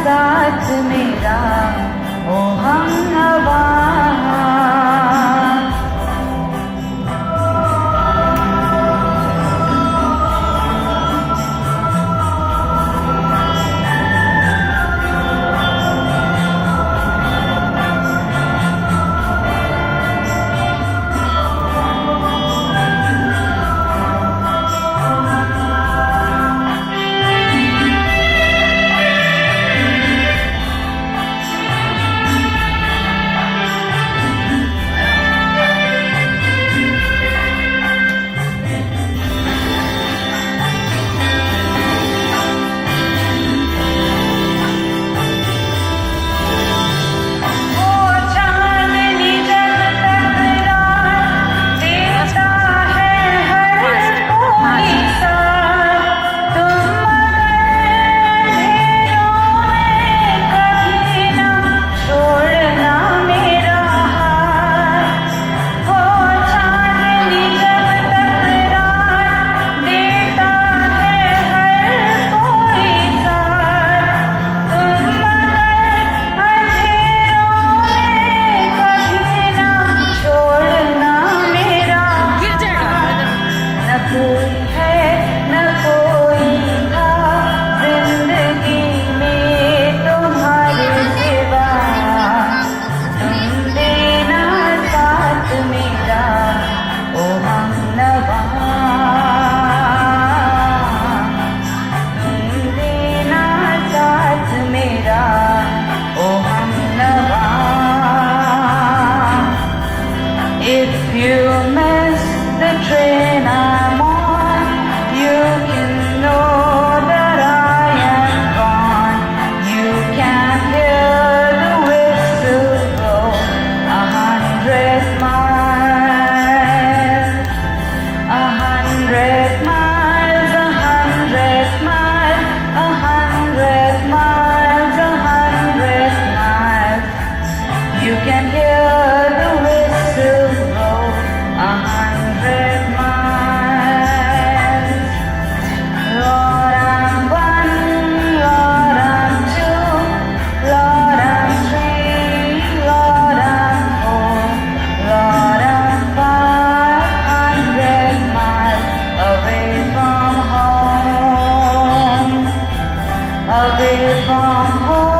साथ मेरा ओ हमनवा। If you miss the train I'm on, you can know that I am gone. You can hear the whistle blow 100 miles, 100 miles, 100 miles, 100 miles, 100 miles. You can hear the whistle blow 100 miles. Lord, I'm one, Lord, I'm two, Lord, I'm three, Lord, I'm four, Lord, I'm 500 miles away from home, away from home.